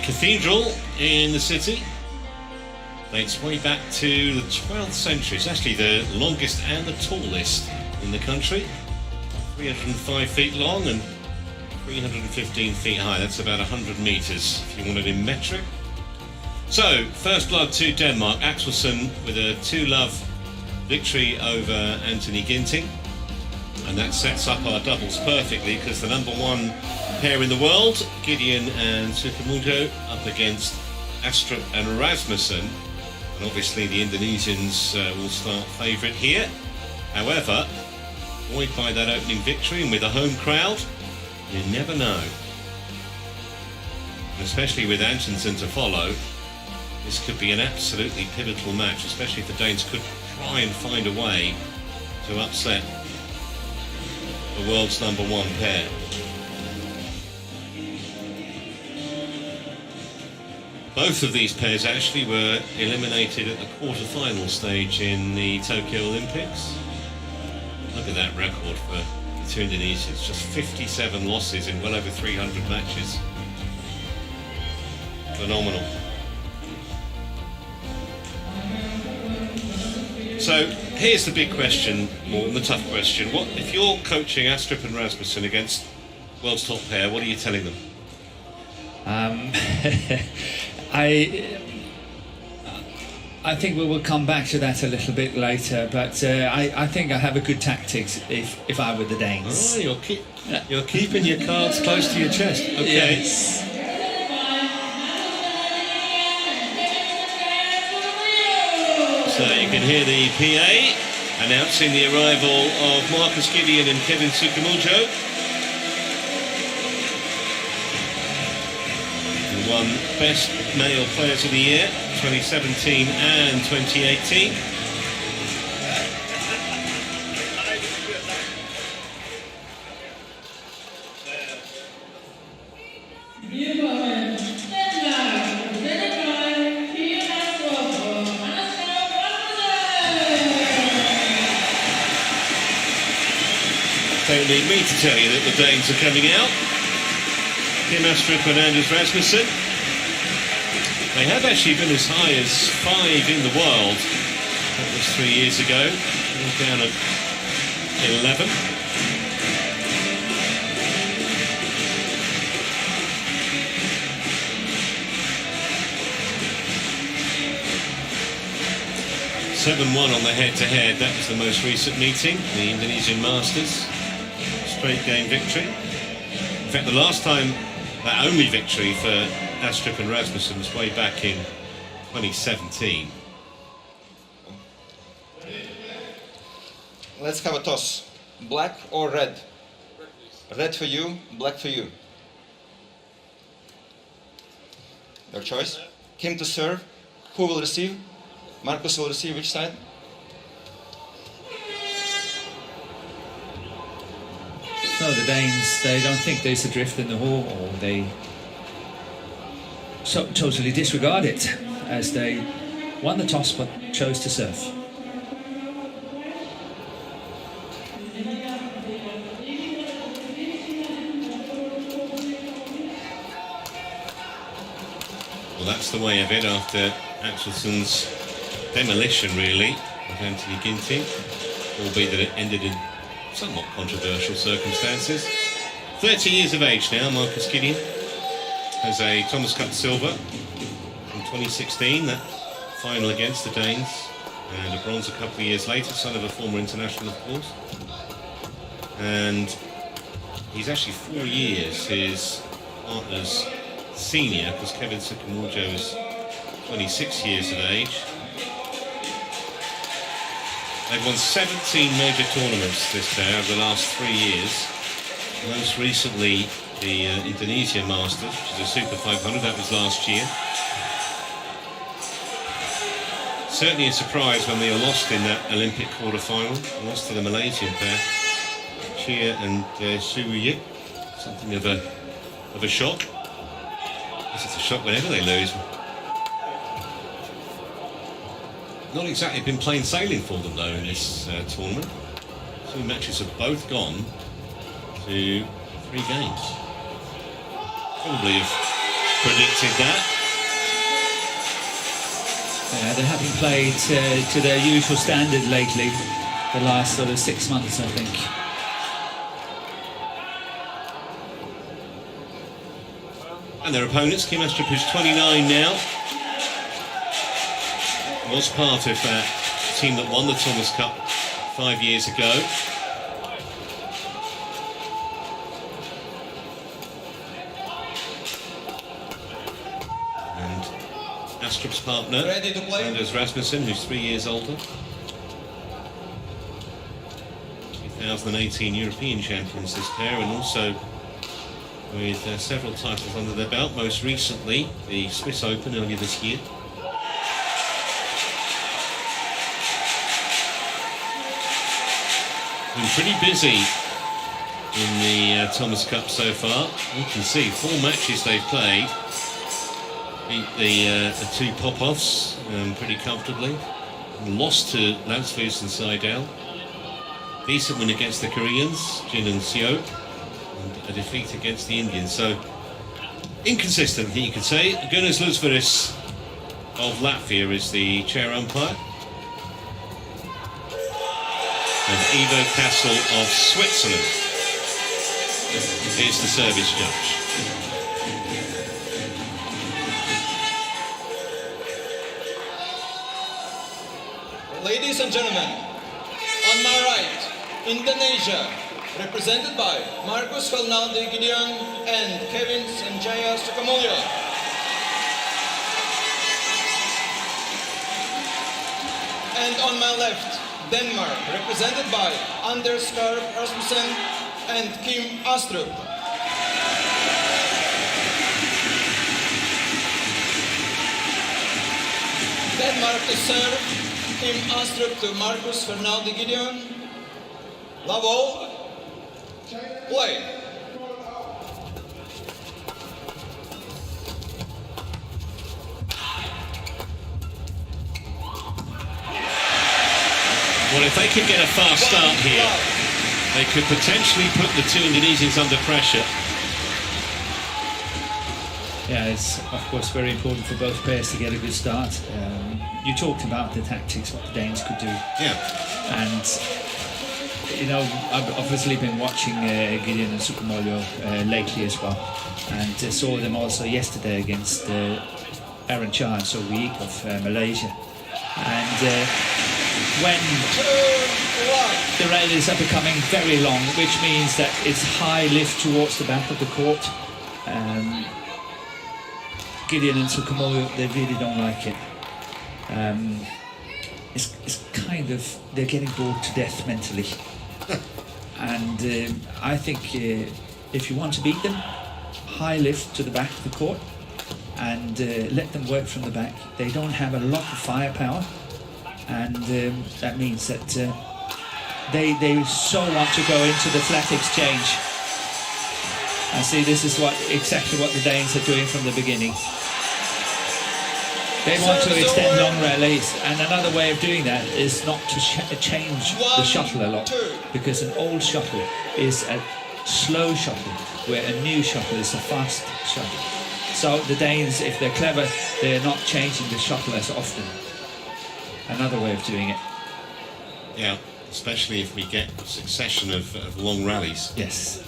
cathedral in the city dates way back to the 12th century. It's actually the longest and the tallest in the country. 305 feet long and 315 feet high. That's about 100 meters if you want it in metric. So, first blood to Denmark. Rasmussen with a 2-love victory over Anthony Ginting. And that sets up our doubles perfectly, because the number 1 pair in the world, Gideon and Sukamuljo, up against Astrup and Rasmussen. And obviously the Indonesians will start favourite here. However, buoyed by that opening victory and with a home crowd, you never know. And especially with Antonsen to follow, this could be an absolutely pivotal match, especially if the Danes could try and find a way to upset the world's number 1 pair. Both of these pairs actually were eliminated at the quarter-final stage in the Tokyo Olympics. Look at that record for the two Indonesians, just 57 losses in well over 300 matches. Phenomenal. So here's the big question, more than the tough question. What if you're coaching Astrup and Rasmussen against world's top pair? What are you telling them? I think we will come back to that a little bit later, but I think I have a good tactics if I were the Danes. Oh, you're keeping your cards close to your chest. Okay. Yes. So you can hear the PA announcing the arrival of Marcus Gideon and Kevin Sukamuljo. The won Best Male Players of the Year, 2017 and 2018. Don't need me to tell you that the Danes are coming out. Kim Astrup and Anders Rasmussen. They have actually been as high as 5 in the world. That was 3 years ago. They're down at 11. (7-1) on the head-to-head. That was the most recent meeting, the Indonesian Masters. Straight game victory. In fact, the last time that only victory for Astrup and Rasmussen was way back in 2017. Let's have a toss. Black or red? Red for you, black for you. Your choice. Kim to serve. Who will receive? Marcus will receive which side? No, the Danes, they don't think there's a drift in the hole, or they totally disregard it, as they won the toss but chose to serve. Well, that's the way of it after Axelson's demolition, really, of Anthony Ginting, albeit that it ended in somewhat controversial circumstances. 30 years of age now, Marcus Gideon has a Thomas Cup silver from 2016, that final against the Danes, and a bronze a couple of years later, son of a former international, of course. And he's actually 4 years his partner's senior, because Kevin Sukamuljo is 26 years of age. They've won 17 major tournaments, this pair, over the last 3 years. Most recently, the Indonesia Masters, which is a Super 500, that was last year. Certainly a surprise when they were lost in that Olympic quarter-final. Lost to the Malaysian pair, Chia and Sudirman. Something of a shock. I guess it's a shock whenever they lose. Not exactly been plain sailing for them, though, in this tournament. 2 matches have both gone to 3 games. Probably have predicted that. They haven't played to their usual standard lately, the last sort of 6 months, I think. And their opponents, Kim Astrup, who's 29 now, was part of that team that won the Thomas Cup 5 years ago. And Astrup's partner, Anders Rasmussen, who's 3 years older. 2018 European champions, this pair, and also with several titles under their belt, most recently the Swiss Open earlier this year. Been pretty busy in the Thomas Cup so far. You can see 4 matches they've played. Beat the 2 pop-offs pretty comfortably. Lost to Rasmussen and Seidel. Decent win against the Koreans, Jin and Seo. And a defeat against the Indians. So inconsistent, you could say. Gunnar Luzveris of Latvia is the chair umpire. And Ivo Kassel of Switzerland is the service judge. Ladies and gentlemen, on my right, Indonesia, represented by Marcus Fernaldi Gideon and Kevin Sanjaya Sukamuljo. And on my left, Denmark, represented by Anders Rasmussen and Kim Astrup. Denmark to serve, Kim Astrup to Marcus Fernaldi Gideon. Love all. Play. Well, if they could get a fast start here, they could potentially put the 2 Indonesians under pressure. Yeah, it's of course very important for both pairs to get a good start. You talked about the tactics, what the Danes could do. Yeah. And, you know, I've obviously been watching Gideon and Sukamuljo lately as well. And saw them also yesterday against Aaron Cha and Sowiek of Malaysia. And when the rallies are becoming very long, which means that it's high lift towards the back of the court, Gideon and Sukamuljo, they really don't like it. It's kind of, they're getting bored to death mentally. And I think if you want to beat them, high lift to the back of the court and let them work from the back. They don't have a lot of firepower, and that means that they so want to go into the flat exchange. And see, this is exactly what the Danes are doing from the beginning. They want to extend long rallies, and another way of doing that is not to change the shuttle a lot, because an old shuttle is a slow shuttle, where a new shuttle is a fast shuttle. So the Danes, if they're clever, they're not changing the shuttle as often. Another way of doing it. Yeah, especially if we get a succession of long rallies. Yes.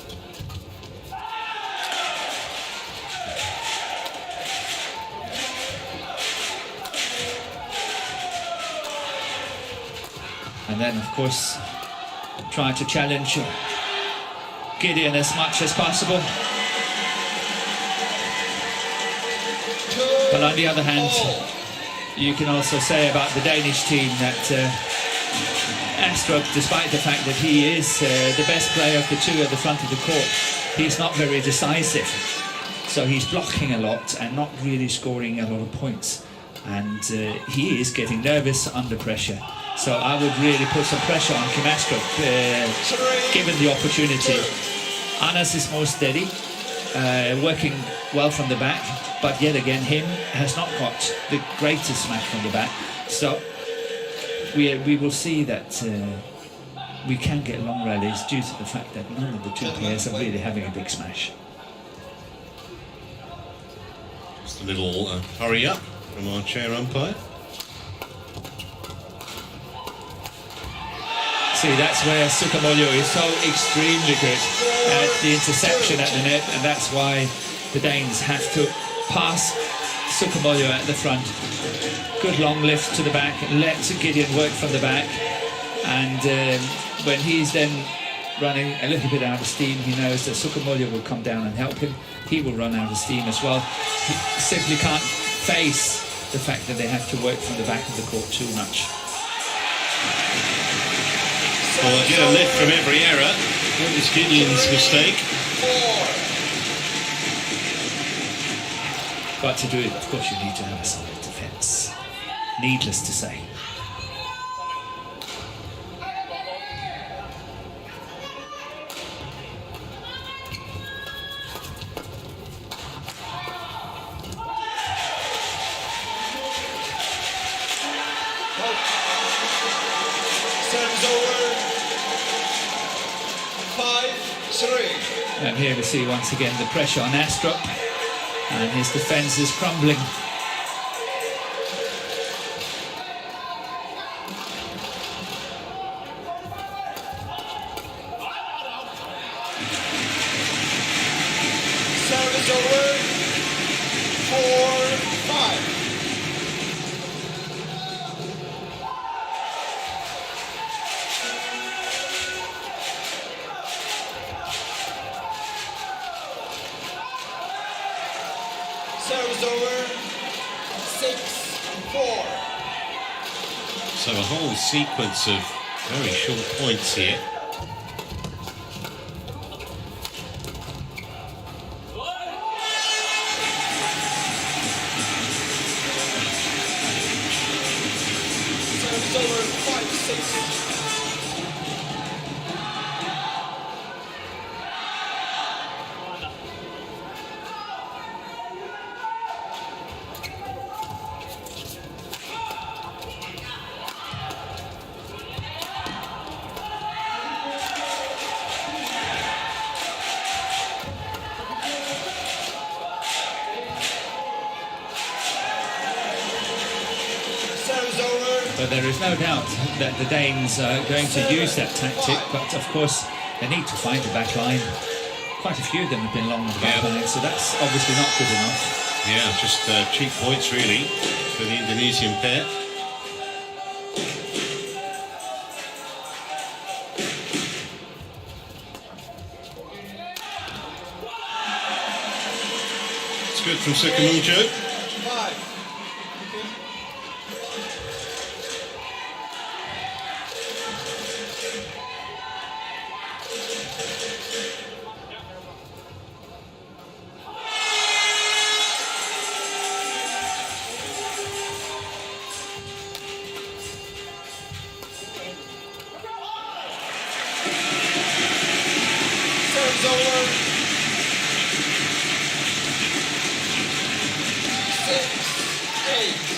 And then, of course, try to challenge Gideon as much as possible. But on the other hand, you can also say about the Danish team that Astrup, despite the fact that he is the best player of the 2 at the front of the court, he's not very decisive. So he's blocking a lot and not really scoring a lot of points. And he is getting nervous under pressure. So I would really put some pressure on Kim Astrup, given the opportunity. Anas is more steady, working well from the back, but yet again, him has not got the greatest smash from the back. So we will see that we can get long rallies due to the fact that none of the 2 players are really having a big smash. A little hurry up from our chair umpire. See, that's where Sukamuljo is so extremely good at the interception at the net, and that's why the Danes have to pass Sukamuljo at the front. Good long lift to the back, let Gideon work from the back, and when he's then running a little bit out of steam, he knows that Sukamuljo will come down and help him. He will run out of steam as well. He simply can't face the fact that they have to work from the back of the court too much. Well, I get a lift from every error. That was Gideon's mistake. But to do it, of course, you need to have a solid defence. Needless to say. Service over. 5-3. And here we see once again the pressure on Astrup, and his defence is crumbling. Service over. 4-5. Service over. 6-4. So a whole sequence of very short points here. Service over. 5-6. But there is no doubt that the Danes are going to use that tactic, but of course they need to find the back line. Quite a few of them have been long on the back line, so that's obviously not good enough. Yeah, just cheap points really for the Indonesian pair. It's good from Sukamuljo. 5. Service over. 6-8.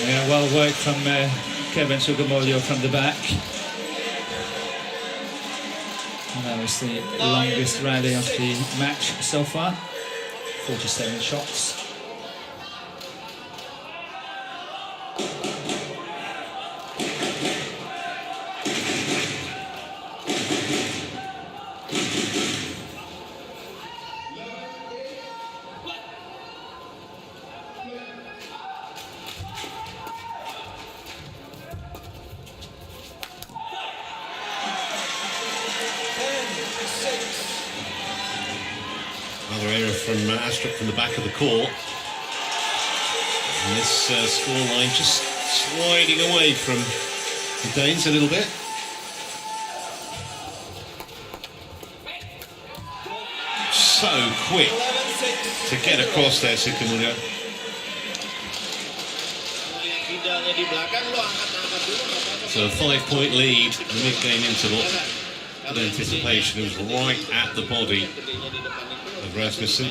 Yeah, well worked from Kevin Sukamuljo from the back. And that was the longest rally of the match so far. 47 shots. Another error from Astrup from the back of the court. And this scoreline just sliding away from the Danes a little bit. So quick to get across there, Sukamuljo. So a 5-point lead, the mid-game interval. With anticipation, it was right at the body of Rasmussen.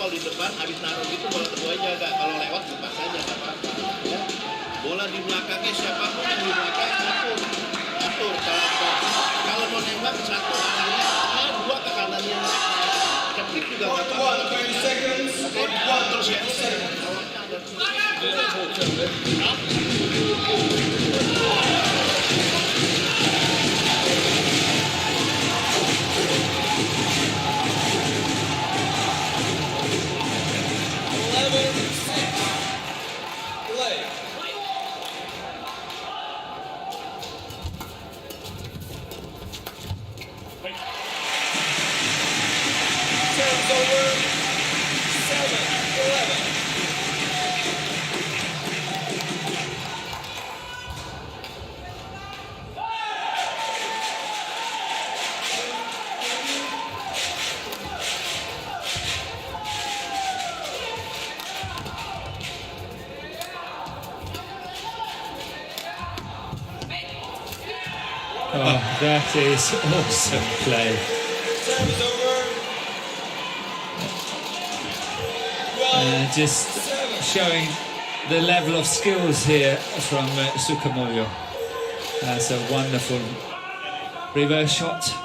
Kalau di depan habis naruh gitu bola kedua aja enggak, kalau lewat lepas saja enggak apa-apa ya. Bola di belakangnya siapapun yang di belakang atur kalau mau nembak satu arahnya dua ke kanannya kepik juga enggak apa-apa. 30 seconds. Oke, terus ya. Oh, that is awesome play. Service over. Just showing the level of skills here from Sukamuljo. That's a wonderful reverse shot.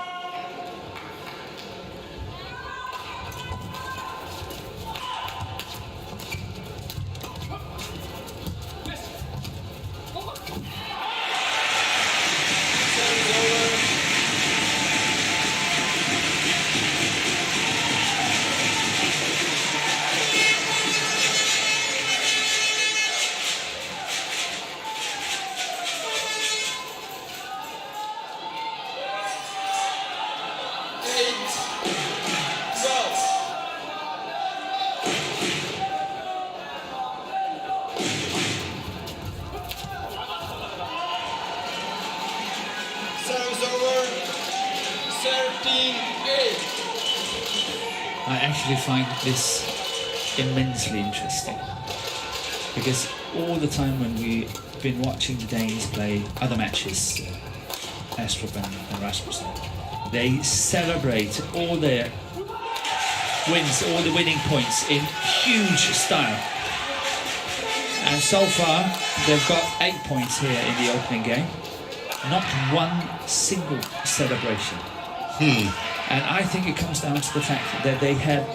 I actually find this immensely interesting because all the time when we've been watching the Danes play other matches, Astrup and Rasmussen, they celebrate all their wins, all the winning points in huge style. And so far, they've got 8 points here in the opening game. Not one single celebration. And I think it comes down to the fact that they have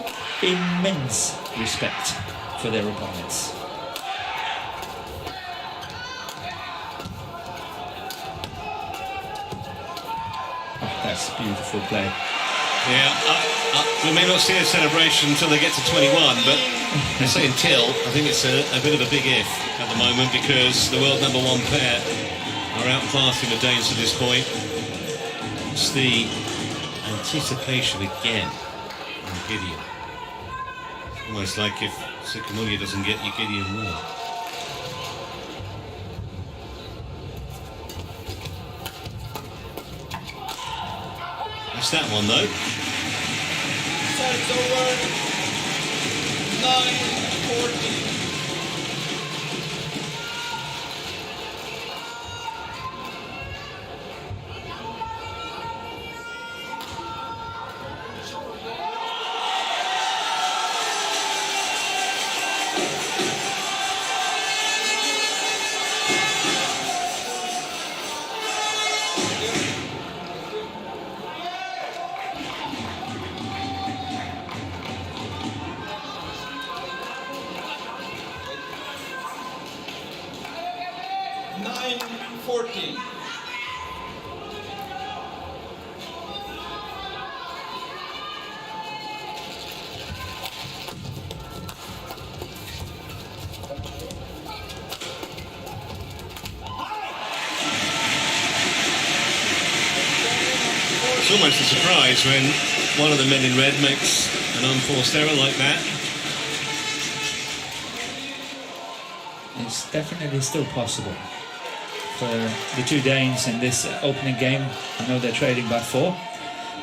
immense respect for their opponents. Oh, that's beautiful play. Yeah, we may not see a celebration until they get to 21, but I say until, I think it's a bit of a big if at the moment because the world number one pair are outclassing the Danes to this point. It's the anticipation again on Gideon. It's almost like if Sukamuljo doesn't get you, Gideon will. Missed that one though. Serves over. 9-14. It's almost a surprise when one of the men in red makes an unforced error like that. It's definitely still possible for the two Danes in this opening game. I know they're trailing by 4,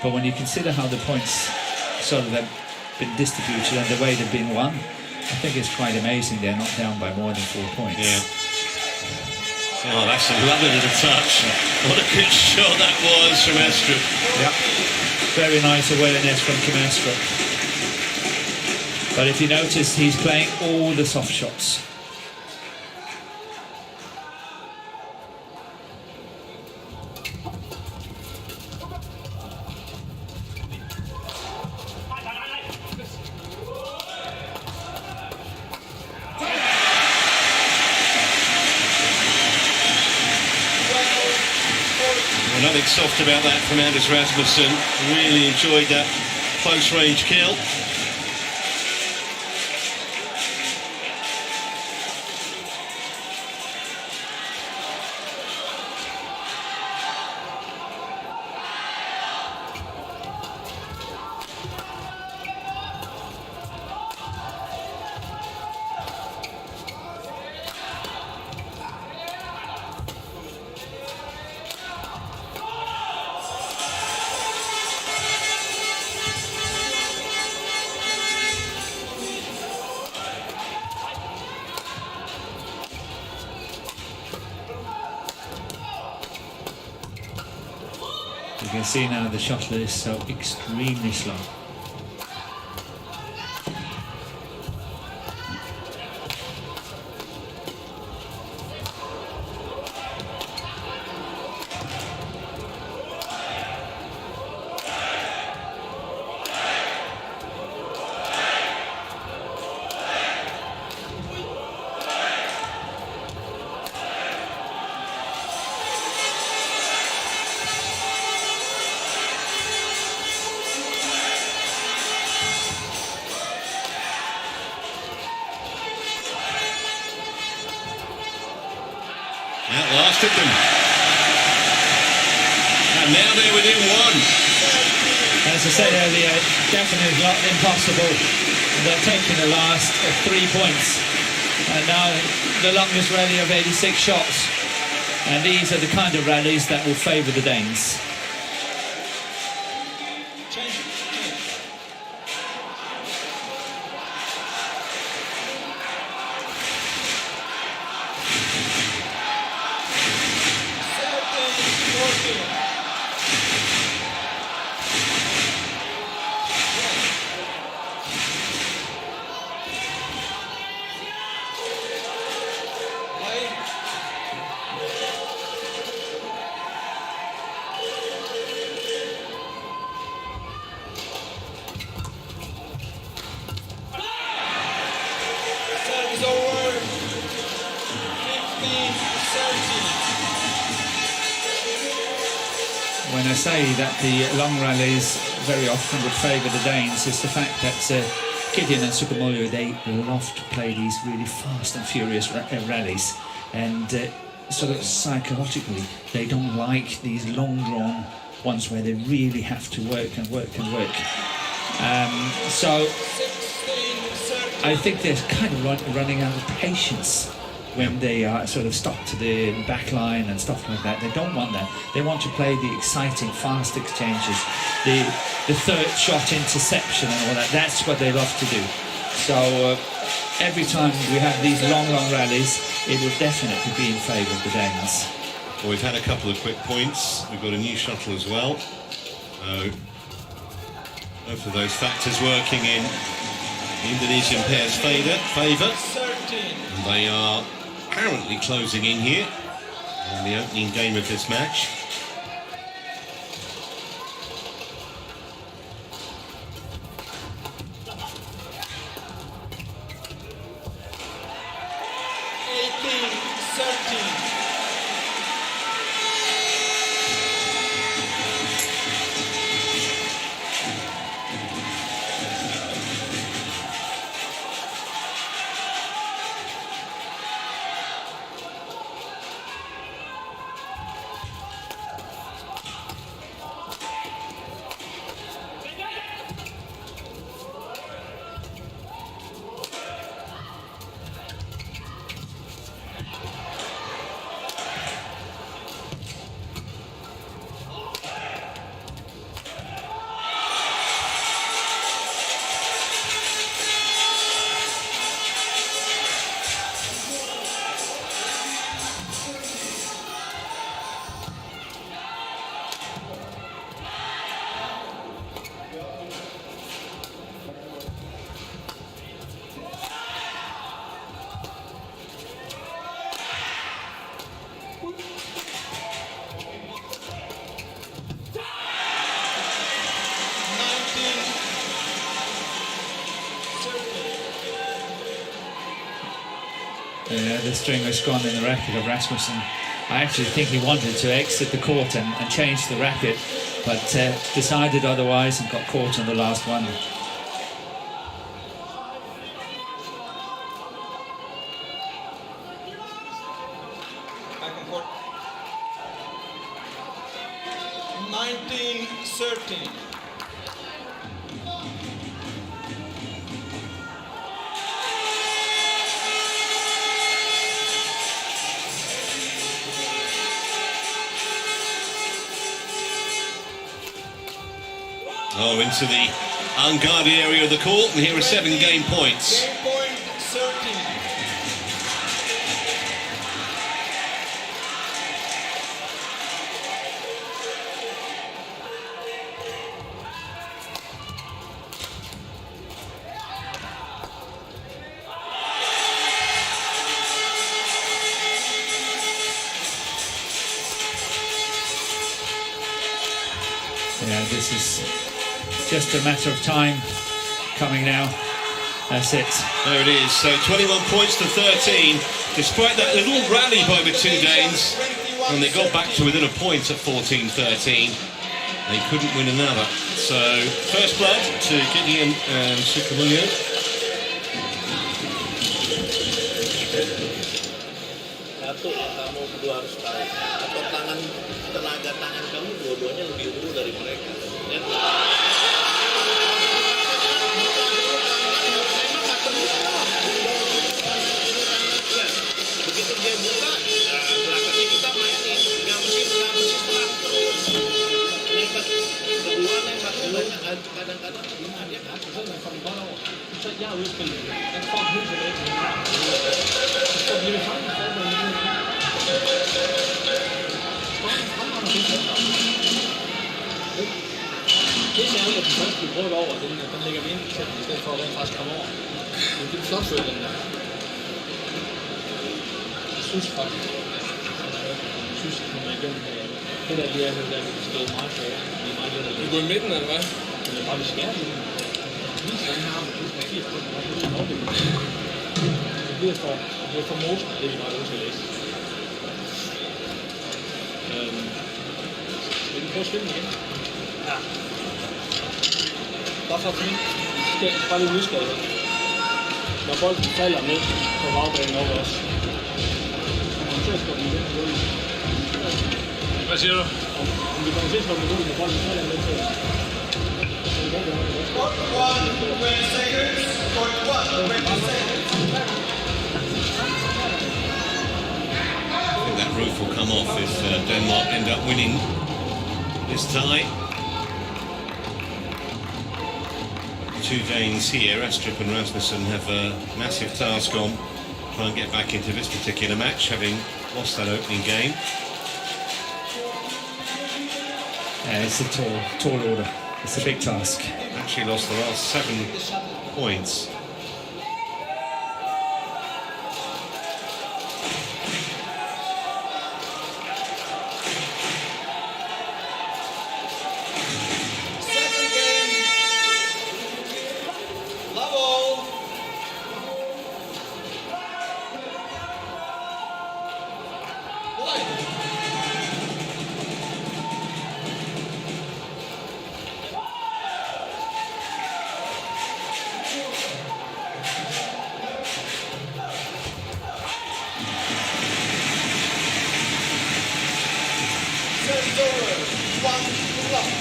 but when you consider how the points sort of have been distributed and the way they've been won, I think it's quite amazing they're not down by more than 4 points. Yeah. Oh, that's a lovely little touch. What a good shot that was from Astrup. Yeah. Very nice awareness from Kim Astrup. But if you notice, he's playing all the soft shots. Nothing soft about that from Anders Rasmussen. Really enjoyed that close range kill. You can see now the shuttle is so extremely slow. Outlasted them. And now they're within 1. As I said earlier, definitely not impossible. They're taking the last 3 points. And now the longest rally of 86 shots. And these are the kind of rallies that will favour the Danes. When I say that the long rallies very often would favour the Danes, it's the fact that Gideon and Sukamuljo, they love to play these really fast and furious rallies, and sort of psychologically they don't like these long drawn ones where they really have to work and work and work. So I think they're kind of running out of patience when they are sort of stuck to the back line and stuff like that. They don't want that. They want to play the exciting, fast exchanges, the third shot interception and all that. That's what they love to do. So every time we have these long rallies, it will definitely be in favour of the Danes. Well, we've had a couple of quick points. We've got a new shuttle as well. Both of those factors working in the Indonesian pair's favour. And they are apparently closing in here in the opening game of this match. Yeah, the string has gone in the racket of Rasmussen. I actually think he wanted to exit the court and change the racket, but decided otherwise and got caught on the last one. Back and forth. 19-13. Oh, into the unguarded area of the court, and here are 7 game points. Game point 13. Yeah, this is just a matter of time coming now. That's it. There it is. So 21 points to 13. Despite that little rally by the two Danes, when they got back to within a point at 14-13, they couldn't win another. So first blood to Gideon and Sukamuljo. Satu yang kamu berdua harus tahu, atau tenaga tangan kamu dua-duanya lebih dulu dari mereka. Ya. Begitu dia buka, belakangnya kita mainin, nggak mesti serang terus. Nembak kedua, nembak keduanya, kadang-kadang dia kan. Det er ærgerligt, at den første bliver brugt over, den lægger vi ind i stedet for at rent faktisk komme over. Men det er flot den der. Jeg synes faktisk, at man er igennem det der lige er, der vi skal stå meget for. Vi går i midten, eller hvad? Det er bare, vi skærer det. Lige sådan her, med 80 på den, og det bliver for mosen, det er vi bare nødt til at læse. Vil vi prøve at spille den igen? Ja. Bare for at finde, bare lige nysgerrighed. Når bolden falder ned på bagbanen over os, kommer til at slå den ned på gulvet. Hvad siger du? Om vi kommer til at slå den ned, når bolden falder ned til os. Court 1, 20 seconds. Court 1, 20 seconds. I think that roof will come off if Denmark end up winning this tie. Two Danes here, Astrup and Rasmussen, have a massive task on. Try and get back into this particular match, having lost that opening game. Yeah, it's a tall order. It's a big task. Actually lost the last 7 points. Second game. Level. One. Service over. 1 love.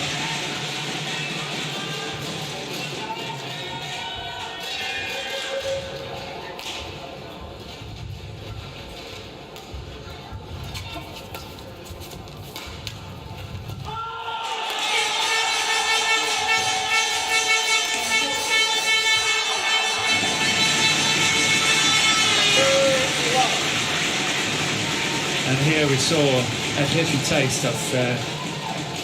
And here we saw a little taste of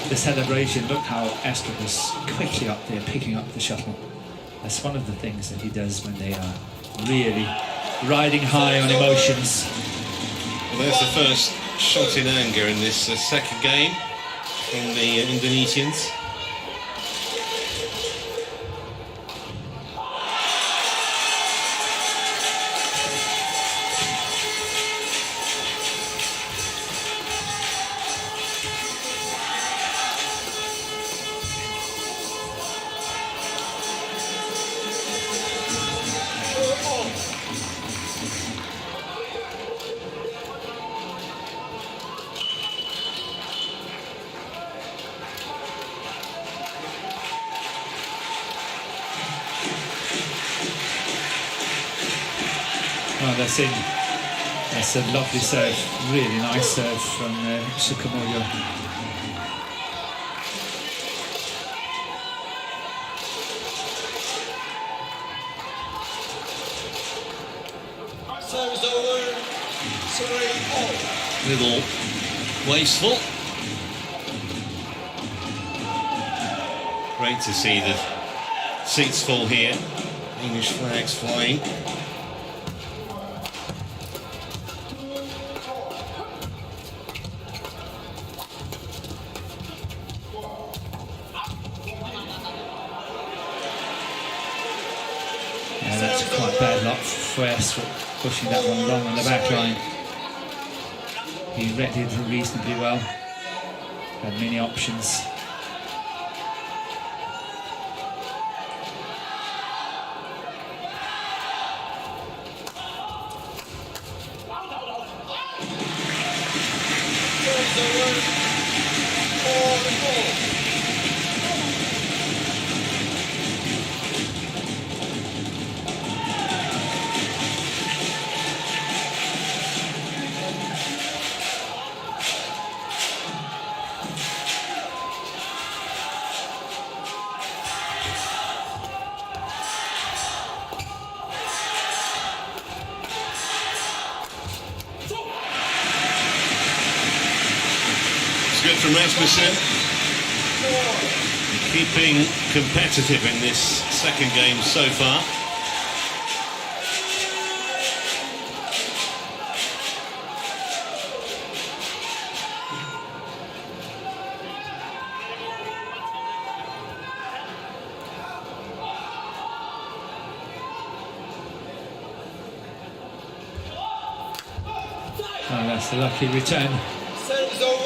the celebration. Look how Astrup is quickly up there picking up the shuttle. That's one of the things that he does when they are really riding high on emotions. Well, there's the first shot in anger in this second game from the Indonesians. Well, that's in. That's a lovely serve. Really nice serve from Sukamuljo. Service over. 3-all. Little wasteful. Great to see the seats full here. English flags flying. Yeah, that's quite bad luck for Astrup, pushing that one long on the back line. He read it reasonably well. Had many options. Good from Rasmussen. Keeping competitive in this second game so far. Oh, that's a lucky return. Service over.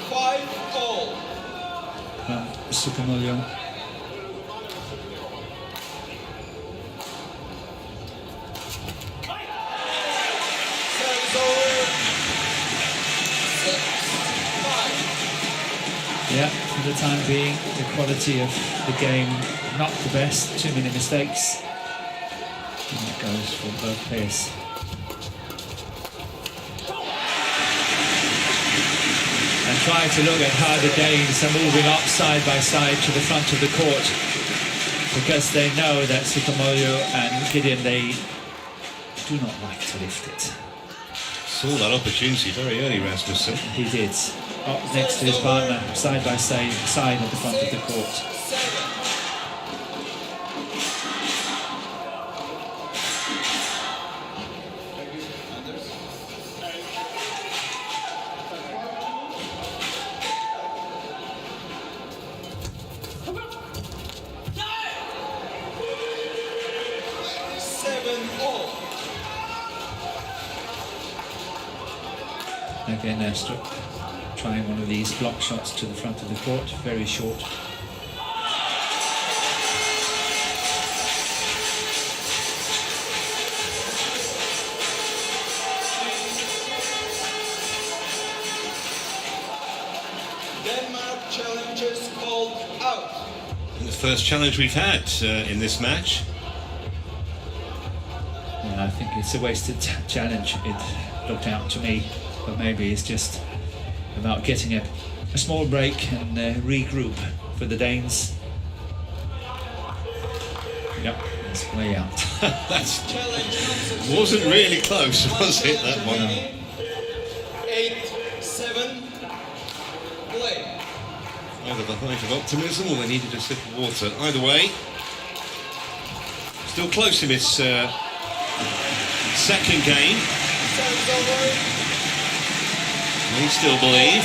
5-all. Sukamuljo. Service over. 6-5. Yeah, for the time being, the quality of the game not the best. Too many mistakes. And that goes for both players. And try to look at how the Danes are moving up side by side to the front of the court, because they know that Sukamuljo and Gideon, they do not like to lift it. Saw that opportunity very early, Rasmussen. He did. Up next to his partner, side by side at the front of the court. 7. Again, Astrup trying one of these block shots to the front of the court, very short. Denmark challenges called out. And the first challenge we've had in this match. Yeah, I think it's a wasted challenge. It looked out to me, but maybe it's just about getting a small break and regroup for the Danes. Yep, it's way out. That wasn't really close, was it, that one? 8-7. Play. Either the height of optimism or they needed a sip of water. Either way, still close in this second game. Service over. We still believe.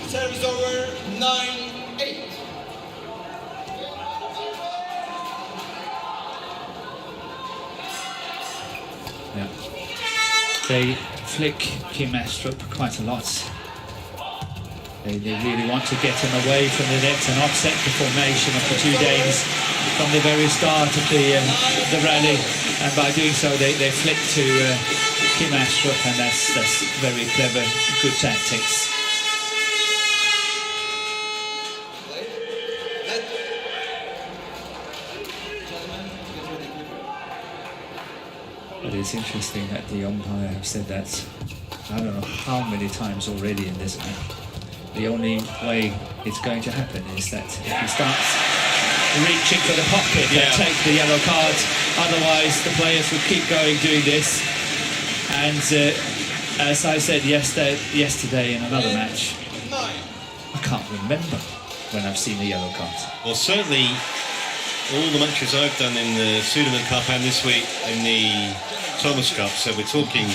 Service over. 9-8. Yeah. They flick Kim Astrup quite a lot. They really want to get him away from the net and offset the formation of the two Danes from the very start of the rally. And by doing so, they flick to Kim Astrup, and that's very clever, good tactics. But it's interesting that the umpire have said that, I don't know how many times already in this match. The only way it's going to happen is that if he starts reaching for the pocket and take the yellow card, otherwise the players would keep going doing this. And as I said yesterday in another match, I can't remember when I've seen a yellow card. Well, certainly all the matches I've done in the Sudirman Cup and this week in the Thomas Cup, so we're talking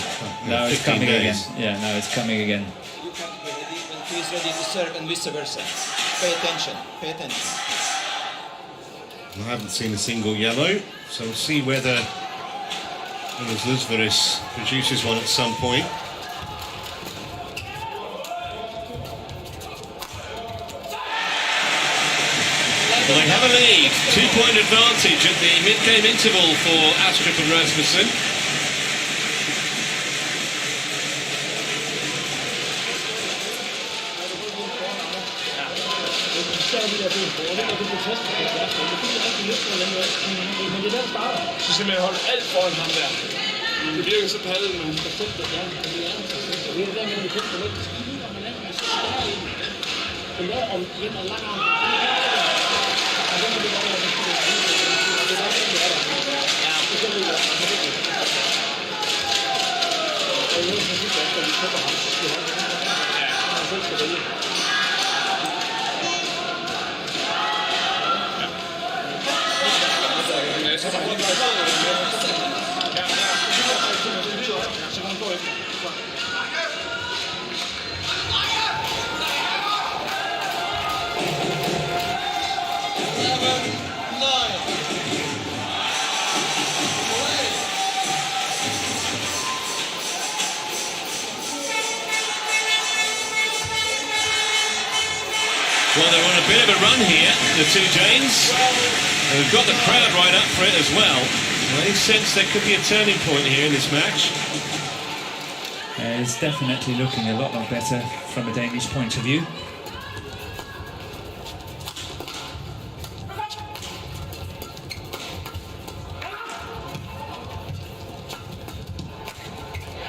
no, it's coming days. again. Yeah, no, it's coming again. You can't be ready when he is ready to serve and vice versa. Pay attention, pay attention. I haven't seen a single yellow, so we'll see whether Luzveris produces one at some point. Well, they have a lead, 2-point advantage at the mid-game interval for Astrup and Rasmussen. Så simpelthen holde alt foran ham der. Det virker så pallet, men Well, they're on a bit of a run here, the two Janes. And we've got the crowd right up for it as well. I sense there could be a turning point here in this match. It's definitely looking a lot better from a Danish point of view.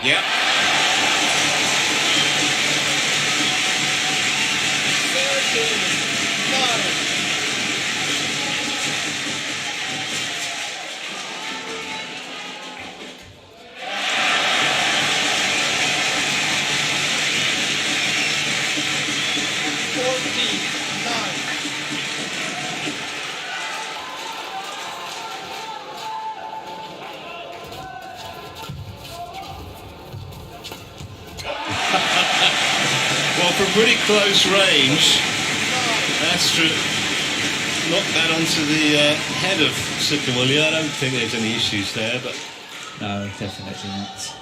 Yep. Well, from pretty close range, Astrup knocked that onto the head of Sukamuljo. I don't think there's any issues there, but no, definitely not.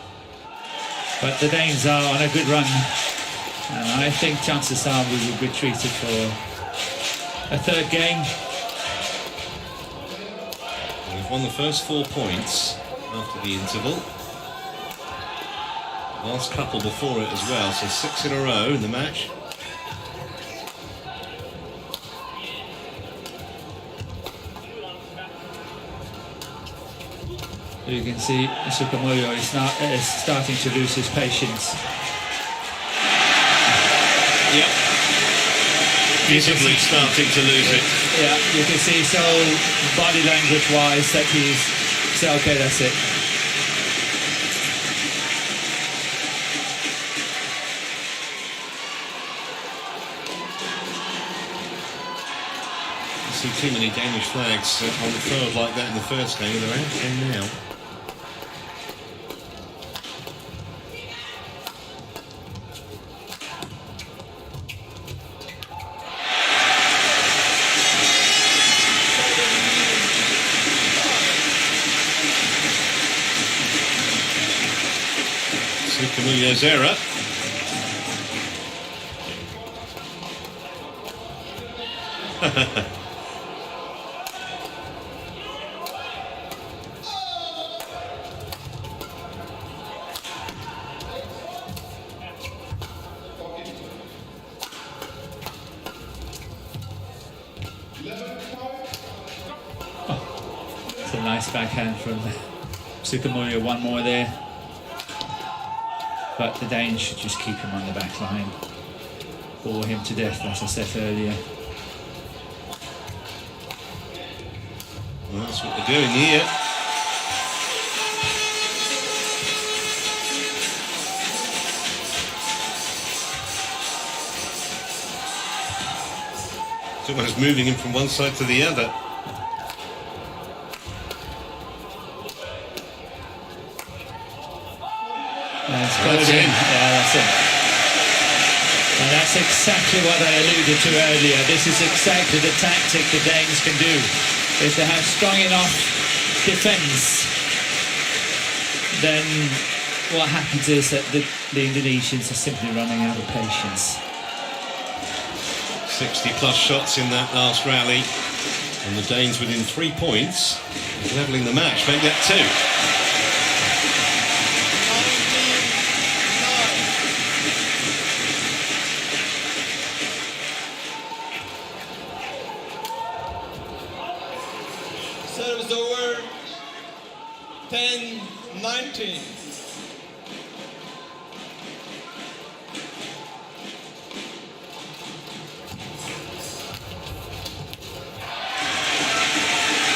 But the Danes are on a good run, and I think chances are we will be treated for a third game. We've won the first 4 points after the interval. Last couple before it as well, so 6 in a row in the match. You can see Sukamuljo is now starting to lose his patience. Yep. Visibly starting to lose it. Yeah, you can see so body language wise that he's so okay, that's it. See too many Danish flags on the field like that in the first game, and they're out 10 now. Sukamuljo's error. Nice backhand from Sukamuljo, one more there. But the Danes should just keep him on the back line. Bore him to death, as I said earlier. Well, that's what they're doing here. It's almost moving him from one side to the other. That's in. Yeah, that's it. And that's exactly what I alluded to earlier. This is exactly the tactic the Danes can do. If they have strong enough defence, then what happens is that the Indonesians are simply running out of patience. 60 plus shots in that last rally, and the Danes within 3 points, levelling the match, make that 2. Serves over 10-19.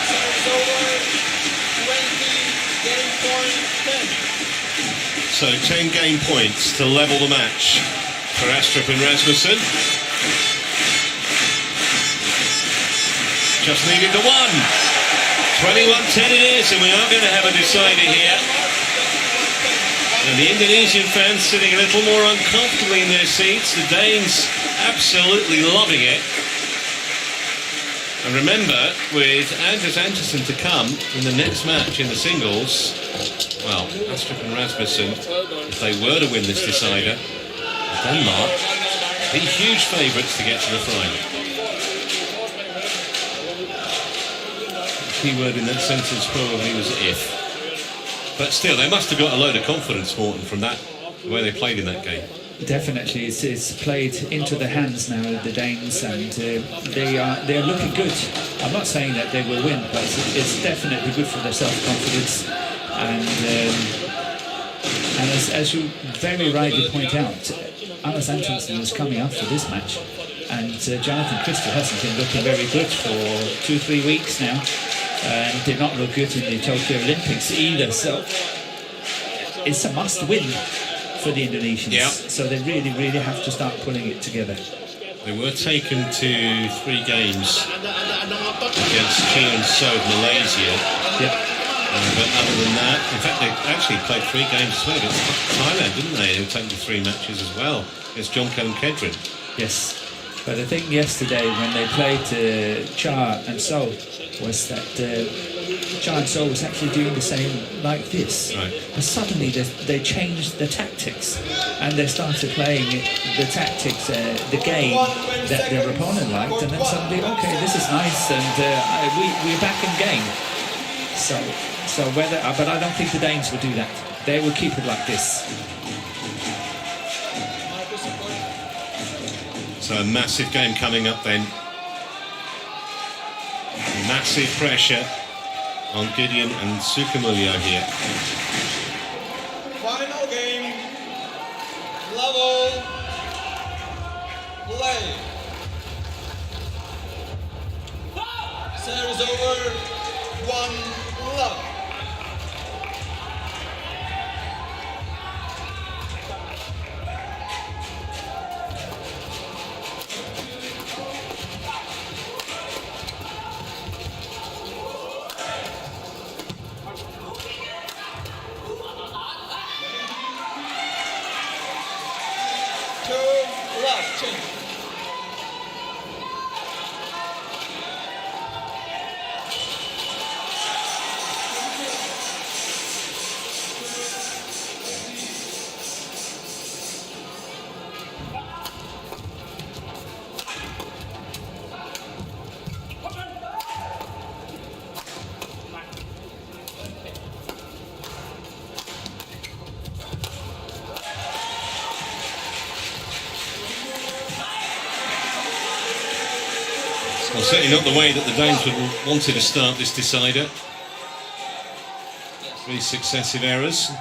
Serves over 20, game point 10. So 10 game points to level the match for Astrup and Rasmussen. Just needed the one. 21-10 it is, and we are going to have a decider here. And the Indonesian fans sitting a little more uncomfortably in their seats. The Danes absolutely loving it. And remember, with Anders Andersen to come in the next match in the singles, well, Astrup and Rasmussen, if they were to win this decider, Denmark, be huge favourites to get to the final. Key word in that sentence probably was if. But still, they must have got a load of confidence, Morten, from that, the way they played in that game. Definitely, it's played into the hands now of the Danes, and they're looking good. I'm not saying that they will win, but it's definitely good for their self-confidence. And as you very rightly point out, Anders Andersen is coming after this match, and Jonathan Christie hasn't been looking very good for 2-3 weeks now. And did not look good in the Tokyo Olympics either, so it's a must-win for the Indonesians. Yeah. So they really, really have to start pulling it together. They were taken to 3 games against Chile and So of Malaysia. Yeah. But other than that, in fact, they actually played 3 games as well against Thailand, didn't they? They were taken to 3 matches as well against Jonko and Kedrin. Yes. But I think yesterday when they played Cha and So was that Cha and So was actually doing the same like this. Right. But suddenly they changed the tactics and they started playing the tactics, the game that their opponent liked, and then suddenly, okay, this is nice, and we're back in game. So whether, but I don't think the Danes will do that. They will keep it like this. So a massive game coming up then. Massive pressure on Gideon and Sukamuljo here. Final game, level, play. Serves over, 1 love. Well, certainly not the way that the Danes would wanted to start this decider. 3 successive errors.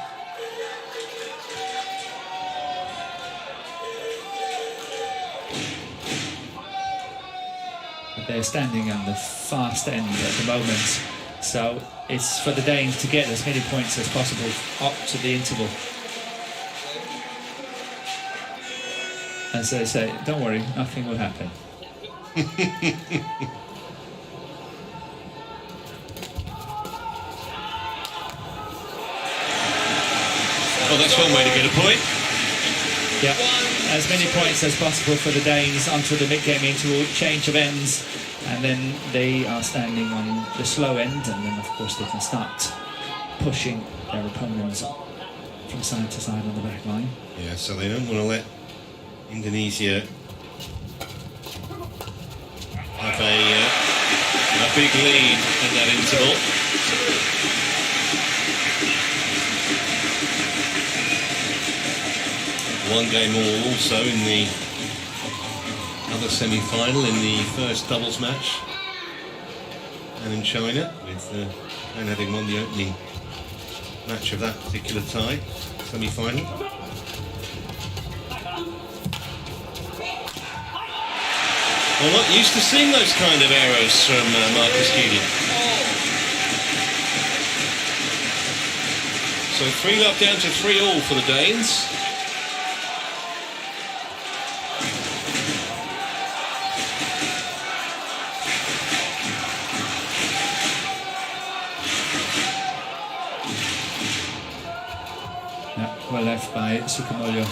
But they're standing on the fast end at the moment, so it's for the Danes to get as many points as possible up to the interval. As they say, don't worry, nothing will happen. Well, that's one way to get a point. Yeah, as many points as possible for the Danes onto the mid-game interval, change of ends, and then they are standing on the slow end, and then of course they can start pushing their opponents from side to side on the back line. Yeah, so they don't want to let Indonesia have a big lead in that interval. One game all also in the other semi-final in the first doubles match, and in China, with Japan having won the opening match of that particular tie semi-final. Well, not used to seeing those kind of arrows from Marcus Gideon. So 3-love down to 3-all for the Danes. Well left by Sukamuljo.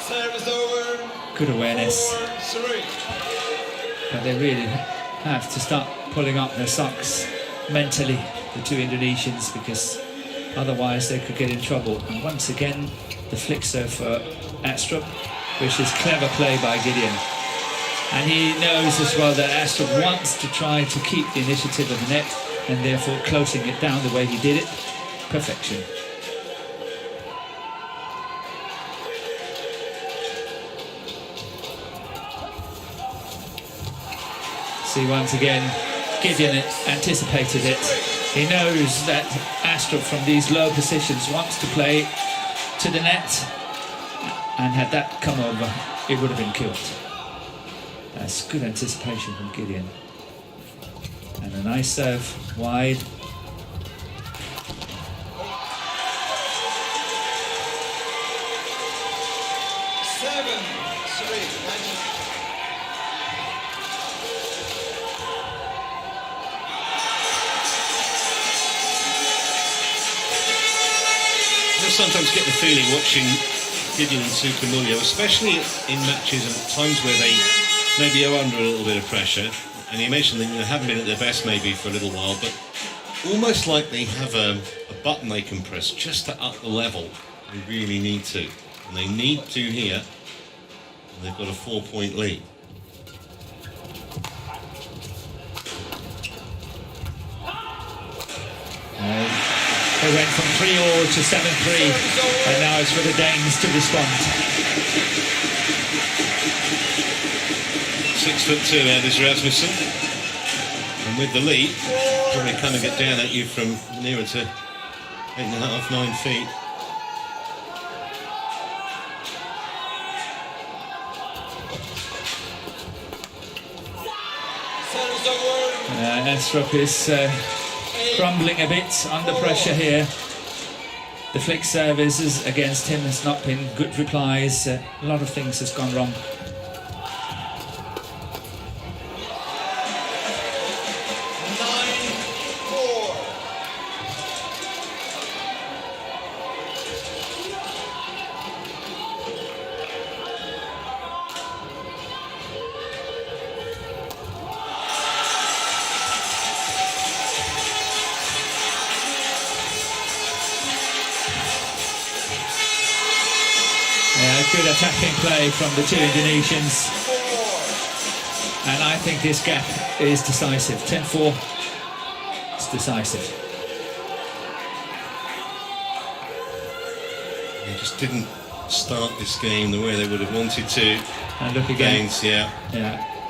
Service over. Good awareness. 4-3. But they really have to start pulling up their socks mentally, the two Indonesians, because otherwise they could get in trouble. And once again, the flick serve for Astrup, which is clever play by Gideon. And he knows as well that Astrup wants to try to keep the initiative of the net, and therefore closing it down the way he did it. Perfection. See, once again, Gideon anticipated it. He knows that Astrup from these low positions wants to play to the net, and had that come over, it would have been killed. That's good anticipation from Gideon. And a nice serve wide. Sometimes get the feeling watching Gideon and Sukamuljo, especially in matches and times where they maybe are under a little bit of pressure, and you mentioned that they haven't been at their best maybe for a little while, but almost like they have a button they can press just to up the level. They really need to, and they need to here, and they've got a 4-point lead. They went from 3-all to 7-3, and now it's for the Danes to respond. 6'2" Anders Rasmussen, and with the lead, probably coming it down at you from nearer to 8.5, 9 feet. Astrup is crumbling a bit under pressure here. The flick services against him has not been good replies. A lot of things has gone wrong. Good attacking play from the two Indonesians, and I think this gap is decisive. 10-4, it's decisive. They just didn't start this game the way they would have wanted to. And look again. Gains, yeah.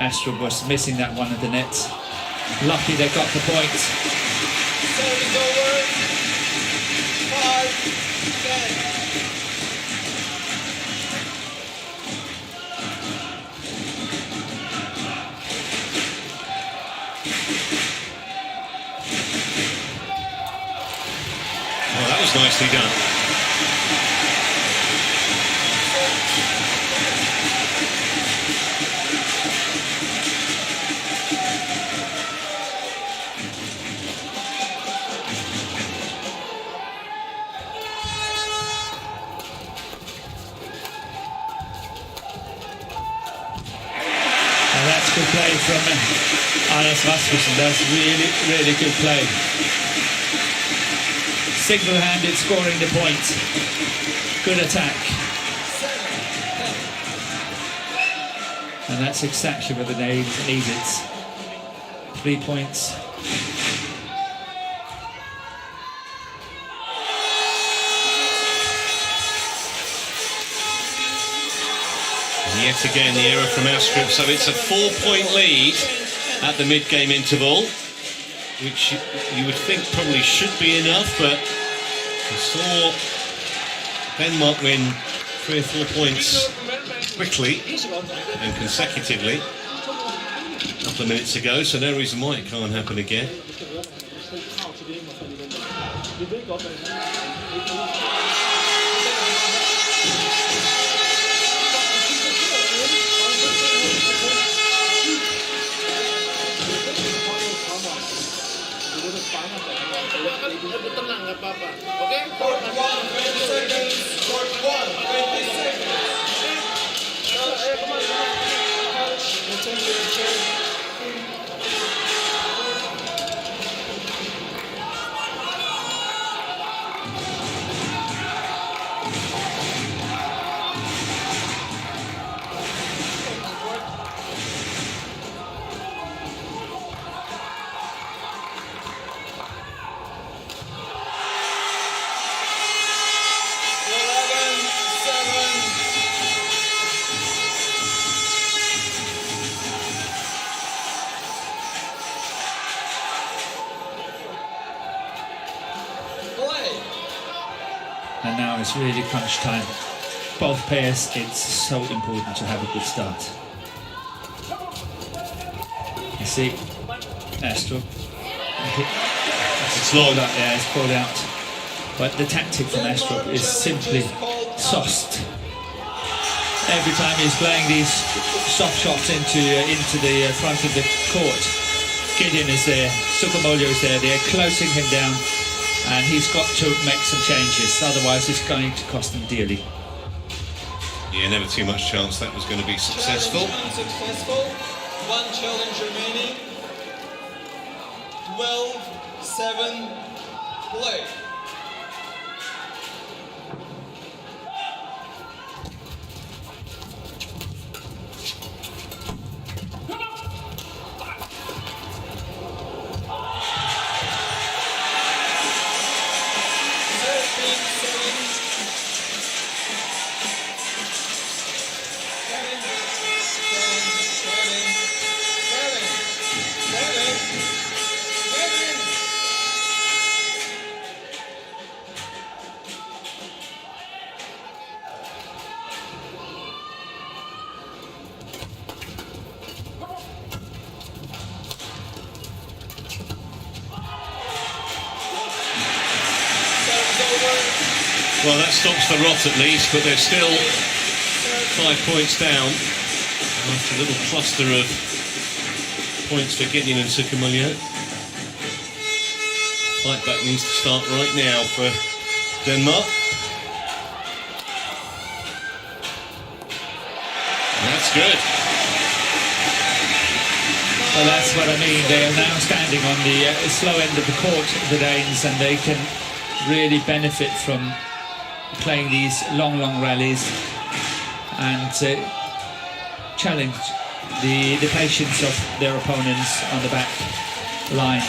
Astrup was missing that one at the net. Lucky they got the point. nicely done. That's good play from Rasmussen. That's really, really good play. Single-handed scoring the point. Good attack. And that's exactly what they needed. 3 points. Yet again, the error from Astrup, so it's a 4-point lead at the mid-game interval, which you would think probably should be enough, but we saw Denmark win 3 or 4 points quickly and consecutively a couple of minutes ago, so no reason why it can't happen again. Tenang, nggak apa-apa. Oke? Court 1, 20 seconds. Court 1, 20 seconds. Return to your chair. And now it's really crunch time. Both pairs, it's so important to have a good start. You see, Astrup. It's long. Yeah, it's pulled out. But the tactic from Astrup is simply soft. Every time he's playing these soft shots into the front of the court, Gideon is there, Sukamuljo is there, they're closing him down, and he's got to make some changes, otherwise it's going to cost him dearly. Yeah, never too much chance that was going to be successful. Unsuccessful. One challenge remaining. 12-7 play. Well, that stops the rot at least, but they're still 5 points down after a little cluster of points for Gideon and Sukamuljo. Fight back needs to start right now for Denmark. That's good. Well, that's what I mean. They are now standing on the slow end of the court, the Danes, and they can really benefit from playing these long rallies and challenge the patience of their opponents on the back line.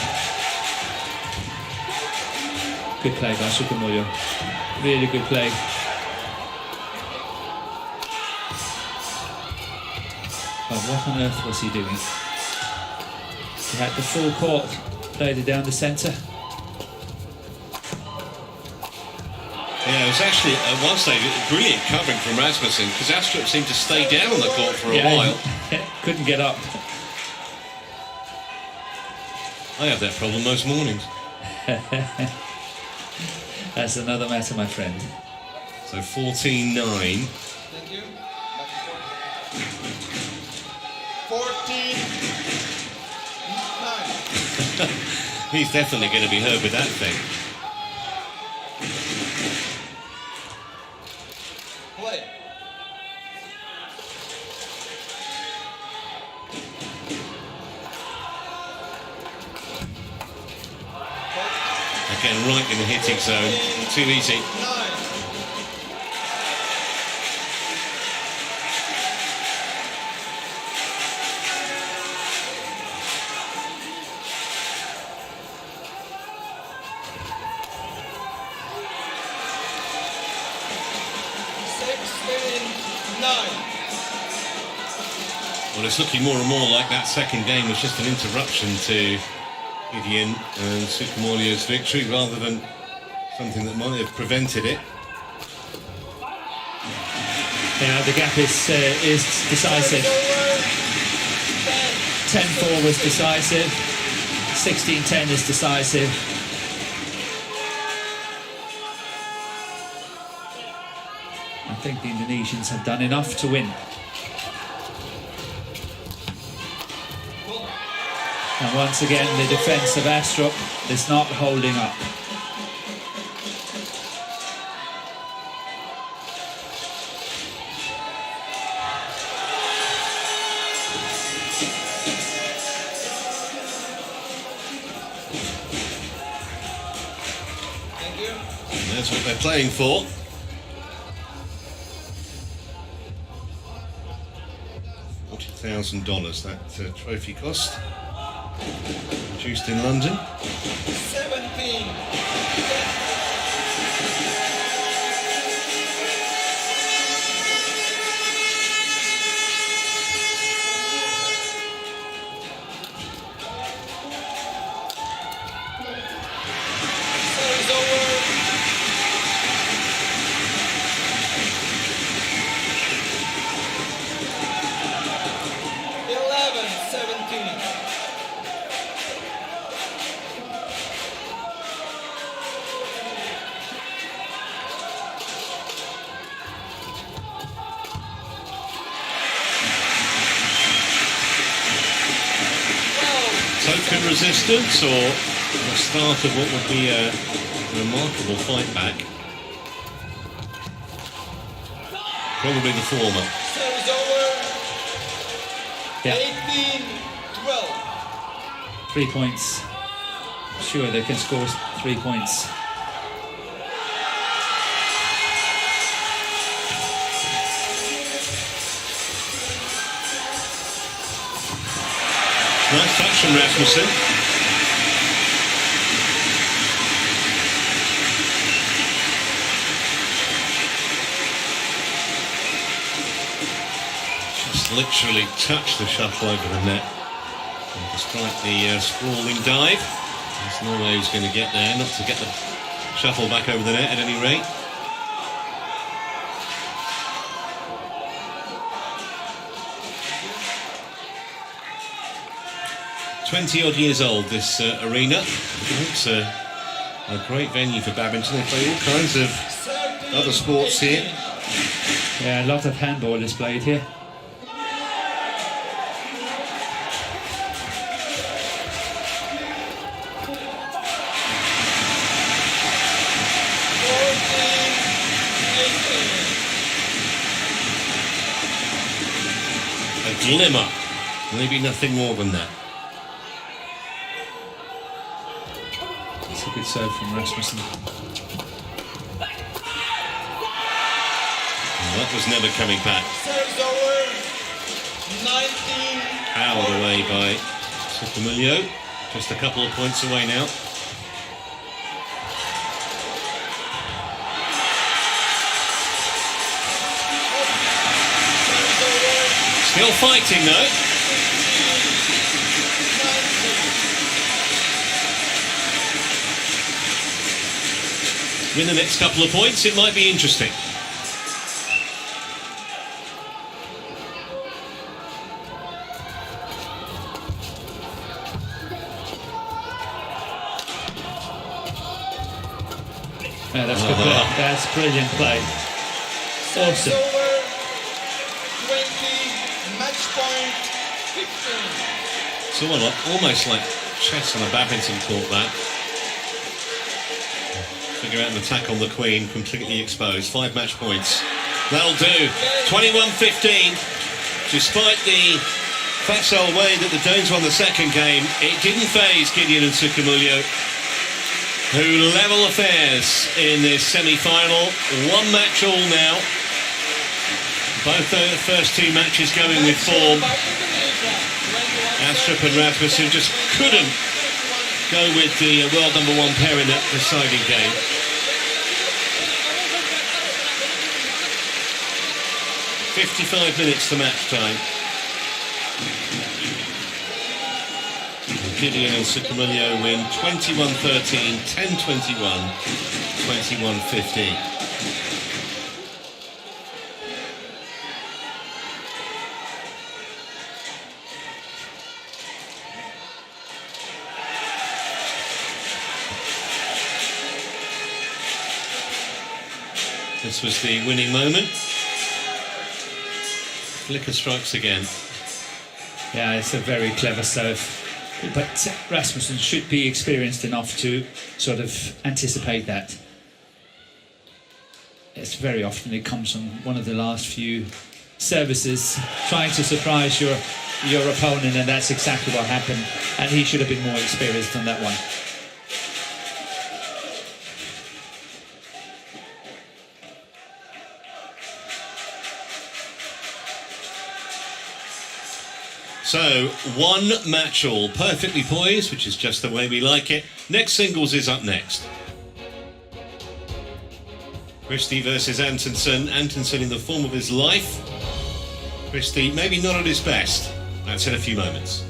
Good play by Sukamuljo. Really good play. But what on earth was he doing? He had the full court, played it down the centre. Yeah, it was actually at one stage brilliant covering from Rasmussen, because Astrup seemed to stay down on the court for a while. Couldn't get up. I have that problem most mornings. That's another matter, my friend. So 14-9. Thank you. 14-9. He's definitely going to be heard with that thing. Play. Again, right in the hitting zone. Too easy. 9. Well, it's looking more and more like that second game was just an interruption to Gideon and Sukamuljo's victory rather than something that might have prevented it. Yeah, the gap is decisive. 10-4 was decisive. 16-10 is decisive. I think the Indonesians have done enough to win. And once again, the defence of Astrup is not holding up. Thank you. And that's what they're playing for. $40,000 that trophy cost. Produced in London. 17. Service over. 11-17. Token resistance or the start of what would be a remarkable fight back? Probably the former. Service over. Yeah, 18-12. 3 points. Sure, they can score 3 points. Nice touch from Rasmussen. Just literally touched the shuttle over the net. And despite the sprawling dive, there's no way he was going to get there, not to get the shuttle back over the net at any rate. Odd years old, this arena. It's a great venue for badminton. They play all kinds of other sports here. Yeah, a lot of handball is played here. A glimmer, maybe nothing more than that. It's a good serve from Rasmussen. And that was never coming back. Service over. 19. Powered away by Sukamuljo. Just a couple of points away now. Still fighting though. Win the next couple of points, it might be interesting. Yeah, That's brilliant play. Service Awesome. over 20, match point 15. It's almost like chess on a badminton court, that. Figure out an attack on the queen, completely exposed. 5 match points. That'll do. 21-15. Despite the facile way that the Danes won the second game, it didn't faze Gideon and Sukamuljo, who level affairs in this semi-final. 1 match all now. Both the first 2 matches going with form. Astrup and Rasmussen just couldn't go with the world number 1 pair in that deciding game. "55 minutes to match time." Gideon and Sukamuljo win 21-13, 10-21, 21-15. This was the winning moment. Flicker strikes again. Yeah, it's a very clever serve. But Rasmussen should be experienced enough to sort of anticipate that. It's very often it comes on one of the last few services, trying to surprise your opponent, and that's exactly what happened. And he should have been more experienced on that one. So, 1 match all, perfectly poised, which is just the way we like it. Next singles is up next. Christie versus Antonsen. Antonsen in the form of his life. Christie maybe not at his best. That's in a few moments.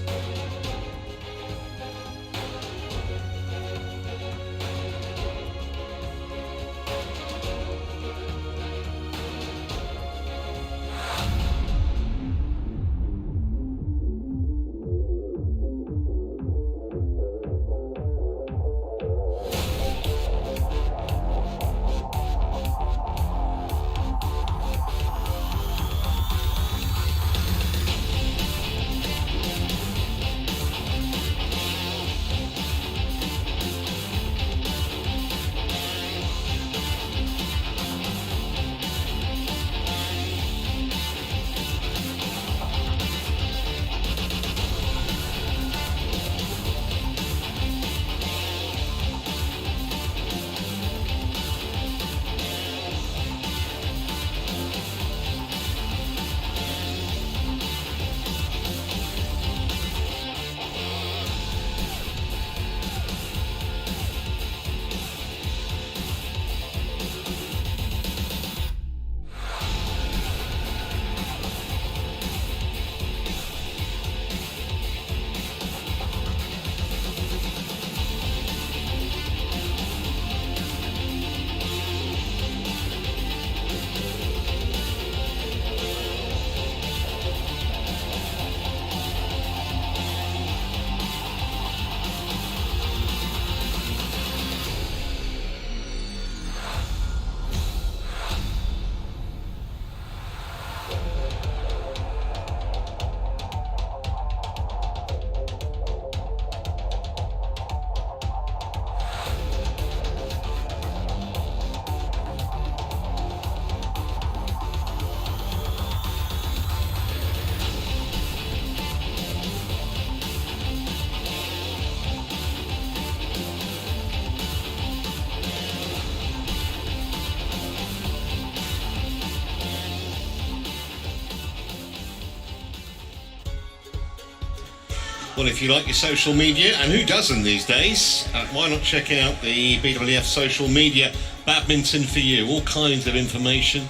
Well, if you like your social media, and who doesn't these days, why not check out the BWF social media, Badminton for You. All kinds of information,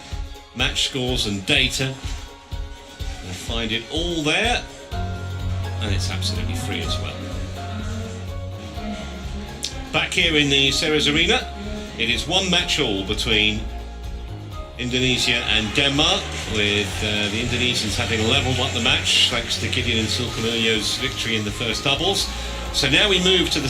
match scores and data. You'll find it all there, and it's absolutely free as well. Back here in the Ceres Arena, it is 1 match all between Indonesia and Denmark, with the Indonesians having levelled up the match thanks to Gideon and Sukamuljo's victory in the first doubles. So now we move to the